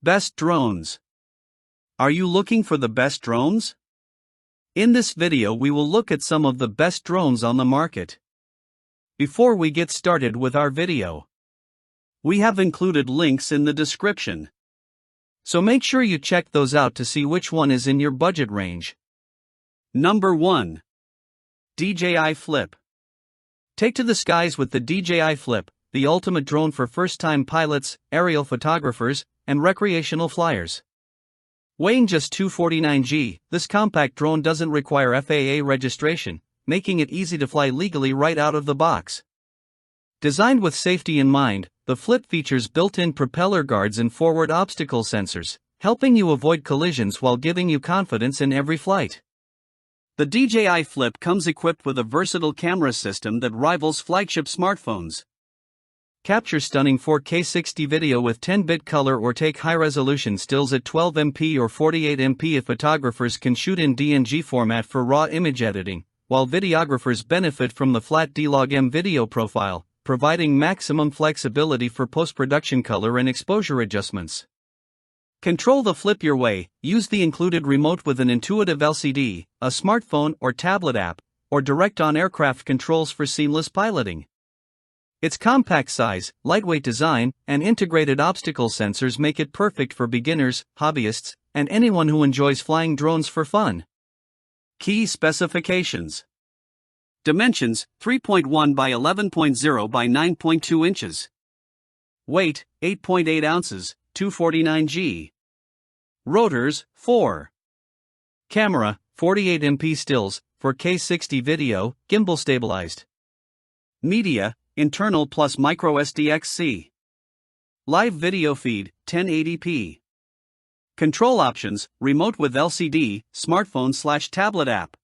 Best drones. Are you looking for the best drones? In this video we will look at some of the best drones on the market. Before we get started with our video, we have included links in the description, so make sure you check those out to see which one is in your budget range. Number 1. DJI Flip. Take to the skies with the DJI Flip, the ultimate drone for first-time pilots, aerial photographers, and recreational flyers. Weighing just 249 g, this compact drone doesn't require FAA registration, making it easy to fly legally right out of the box. Designed with safety in mind, the Flip features built-in propeller guards and forward obstacle sensors, helping you avoid collisions while giving you confidence in every flight. The DJI Flip comes equipped with a versatile camera system that rivals flagship smartphones. Capture stunning 4K 60 video with 10-bit color or take high-resolution stills at 12MP or 48MP if photographers can shoot in DNG format for raw image editing, while videographers benefit from the flat D-Log-M video profile, providing maximum flexibility for post-production color and exposure adjustments. Control the Flip your way. Use the included remote with an intuitive LCD, a smartphone or tablet app, or direct-on aircraft controls for seamless piloting. Its compact size, lightweight design, and integrated obstacle sensors make it perfect for beginners, hobbyists, and anyone who enjoys flying drones for fun. Key specifications. Dimensions: 3.1 by 11.0 by 9.2 inches. Weight: 8.8 ounces, 249 g. Rotors: 4. Camera: 48MP stills, 4K 60 video, gimbal stabilized. Media: internal plus micro SDXC. Live video feed, 1080p. Control options: remote with LCD, smartphone/tablet app.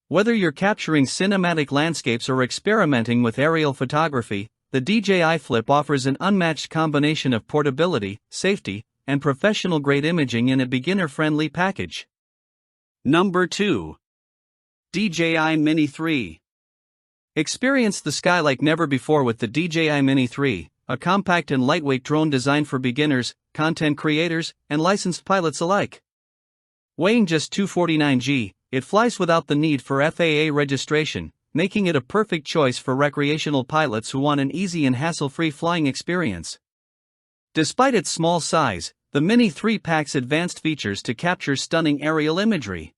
Whether you're capturing cinematic landscapes or experimenting with aerial photography, the DJI Flip offers an unmatched combination of portability, safety, and professional-grade imaging in a beginner-friendly package. Number 2. DJI Mini 3. Experience the sky like never before with the DJI Mini 3, a compact and lightweight drone designed for beginners, content creators, and licensed pilots alike. Weighing just 249 g, it flies without the need for FAA registration, making it a perfect choice for recreational pilots who want an easy and hassle-free flying experience. Despite its small size, the Mini 3 packs advanced features to capture stunning aerial imagery.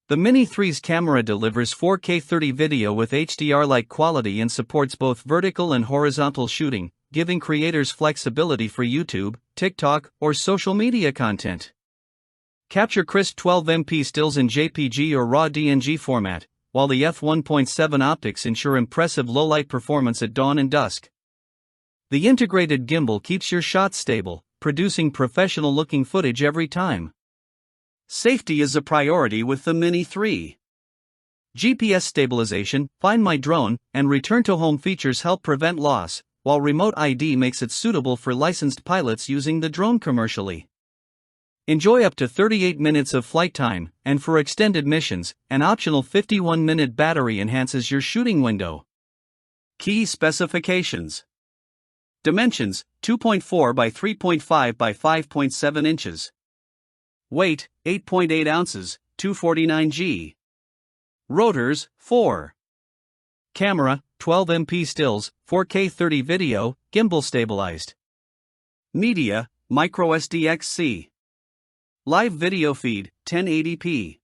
The Mini 3's camera delivers 4K 30 video with HDR-like quality and supports both vertical and horizontal shooting, giving creators flexibility for YouTube, TikTok, or social media content. Capture crisp 12MP stills in JPG or RAW DNG format, while the f1.7 optics ensure impressive low-light performance at dawn and dusk. The integrated gimbal keeps your shots stable, producing professional-looking footage every time. Safety is a priority with the Mini 3. GPS stabilization, Find My Drone, and Return to Home features help prevent loss, while Remote ID makes it suitable for licensed pilots using the drone commercially. Enjoy up to 38 minutes of flight time, and for extended missions, an optional 51-minute battery enhances your shooting window. Key specifications. Dimensions: 2.4 by 3.5 by 5.7 inches. Weight: 8.8 ounces, 249 g. Rotors: 4. Camera: 12MP stills, 4K 30 video, gimbal stabilized. Media: micro SDXC. Live video feed, 1080p.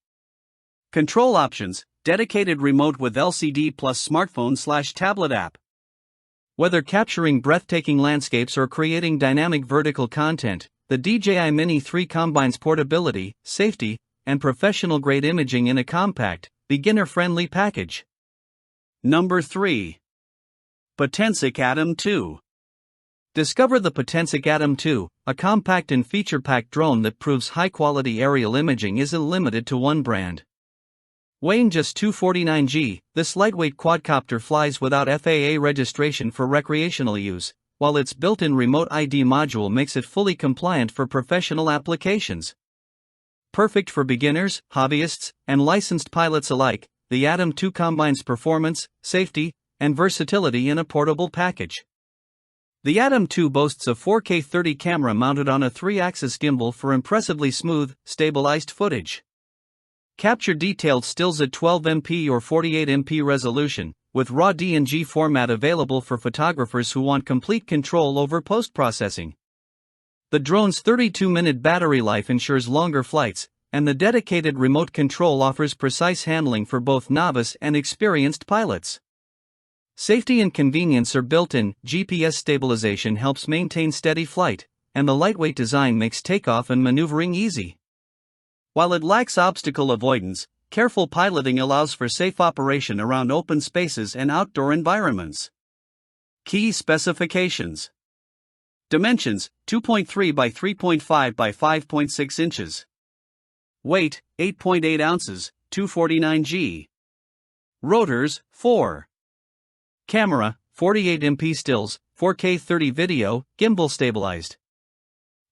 Control options: dedicated remote with LCD plus smartphone/tablet app. Whether capturing breathtaking landscapes or creating dynamic vertical content, the DJI Mini 3 combines portability, safety, and professional-grade imaging in a compact, beginner-friendly package. Number 3. Potensic Atom 2. Discover the Potensic Atom 2, a compact and feature-packed drone that proves high-quality aerial imaging isn't limited to one brand. Weighing just 249 g, this lightweight quadcopter flies without FAA registration for recreational use, while its built-in remote ID module makes it fully compliant for professional applications. Perfect for beginners, hobbyists, and licensed pilots alike, the Atom 2 combines performance, safety, and versatility in a portable package. The Atom 2 boasts a 4K 30 camera mounted on a 3-axis gimbal for impressively smooth, stabilized footage. Capture detailed stills at 12MP or 48MP resolution, with RAW DNG format available for photographers who want complete control over post-processing. The drone's 32-minute battery life ensures longer flights, and the dedicated remote control offers precise handling for both novice and experienced pilots. Safety and convenience are built in. GPS stabilization helps maintain steady flight, and the lightweight design makes takeoff and maneuvering easy. While it lacks obstacle avoidance, careful piloting allows for safe operation around open spaces and outdoor environments. Key specifications. Dimensions: 2.3 by 3.5 by 5.6 inches. Weight: 8.8 ounces, 249 g. Rotors: 4. Camera: 48MP stills, 4K 30 video, gimbal stabilized.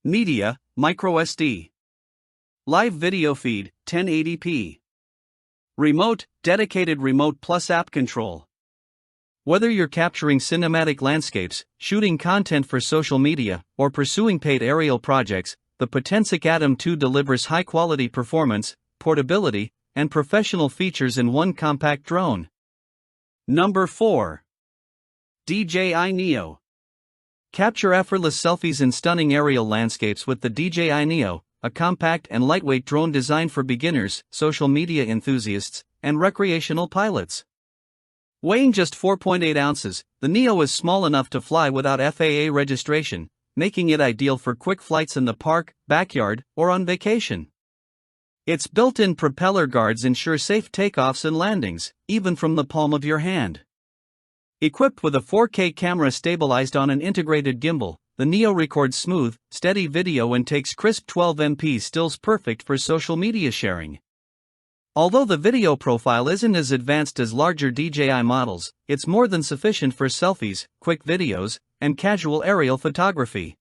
Media: microSD. Live video feed: 1080p. Remote: dedicated remote plus app control. Whether you're capturing cinematic landscapes, shooting content for social media, or pursuing paid aerial projects, the Potensic Atom 2 delivers high-quality performance, portability, and professional features in one compact drone. Number 4. DJI Neo. Capture effortless selfies in stunning aerial landscapes with the DJI Neo, a compact and lightweight drone designed for beginners, social media enthusiasts, and recreational pilots. Weighing just 4.8 ounces, the Neo is small enough to fly without FAA registration, making it ideal for quick flights in the park, backyard, or on vacation. Its built-in propeller guards ensure safe takeoffs and landings, even from the palm of your hand. Equipped with a 4K camera stabilized on an integrated gimbal, the Neo records smooth, steady video and takes crisp 12MP stills perfect for social media sharing. Although the video profile isn't as advanced as larger DJI models, it's more than sufficient for selfies, quick videos, and casual aerial photography.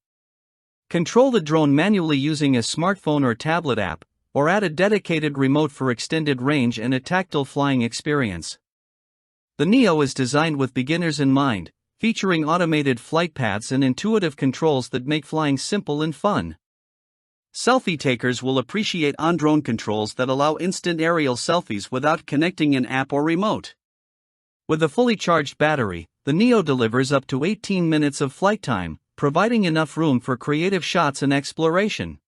Control the drone manually using a smartphone or tablet app, or add a dedicated remote for extended range and a tactile flying experience. The Neo is designed with beginners in mind, featuring automated flight paths and intuitive controls that make flying simple and fun. Selfie takers will appreciate on-drone controls that allow instant aerial selfies without connecting an app or remote. With a fully charged battery, the Neo delivers up to 18 minutes of flight time, providing enough room for creative shots and exploration.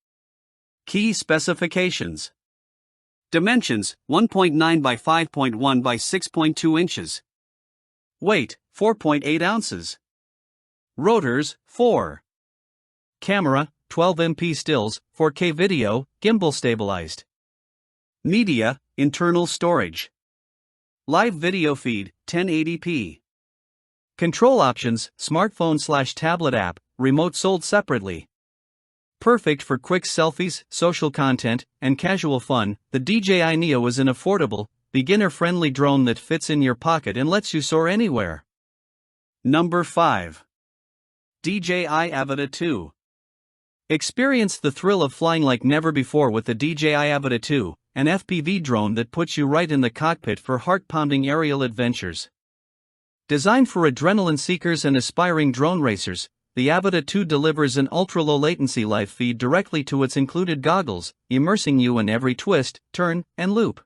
Key specifications. Dimensions: 1.9 by 5.1 by 6.2 inches. Weight: 4.8 ounces. Rotors: 4. Camera: 12MP stills, 4K video, gimbal stabilized. Media: internal storage. Live video feed: 1080p. Control options: smartphone/tablet app, remote sold separately. Perfect for quick selfies, social content, and casual fun, the DJI Neo is an affordable, beginner-friendly drone that fits in your pocket and lets you soar anywhere. Number 5. DJI Avata 2. Experience the thrill of flying like never before with the DJI Avata 2, an FPV drone that puts you right in the cockpit for heart-pounding aerial adventures. Designed for adrenaline seekers and aspiring drone racers, the Avata 2 delivers an ultra-low latency live feed directly to its included goggles, immersing you in every twist, turn, and loop.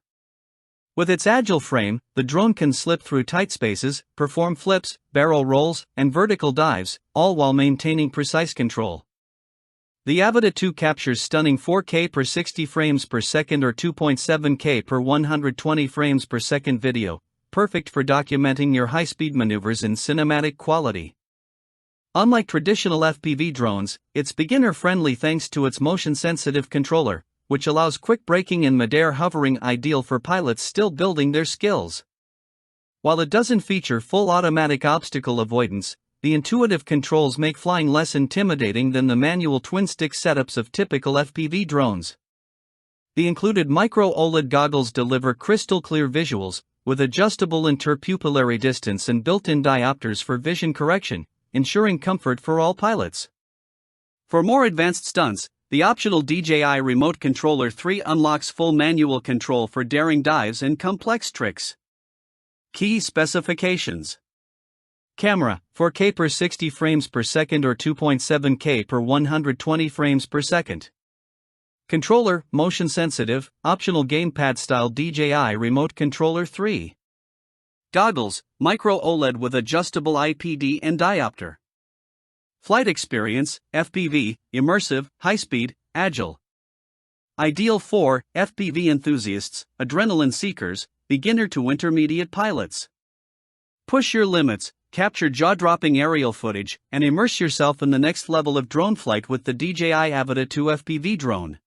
With its agile frame, the drone can slip through tight spaces, perform flips, barrel rolls, and vertical dives, all while maintaining precise control. The Avata 2 captures stunning 4K per 60 frames per second or 2.7K per 120 frames per second video, perfect for documenting your high-speed maneuvers in cinematic quality. Unlike traditional FPV drones, it's beginner-friendly thanks to its motion-sensitive controller, which allows quick braking and midair hovering, ideal for pilots still building their skills. While it doesn't feature full automatic obstacle avoidance, the intuitive controls make flying less intimidating than the manual twin-stick setups of typical FPV drones. The included micro-OLED goggles deliver crystal-clear visuals, with adjustable interpupillary distance and built-in diopters for vision correction, ensuring comfort for all pilots. For more advanced stunts, the optional DJI Remote Controller 3 unlocks full manual control for daring dives and complex tricks. Key specifications. Camera, 4K per 60 frames per second or 2.7K per 120 frames per second. Controller, motion sensitive, optional gamepad style DJI Remote Controller 3. Goggles, micro OLED with adjustable IPD and diopter. Flight experience, FPV, immersive, high-speed, agile. Ideal for FPV enthusiasts, adrenaline seekers, beginner to intermediate pilots. Push your limits, capture jaw-dropping aerial footage, and immerse yourself in the next level of drone flight with the DJI Avata 2 FPV drone.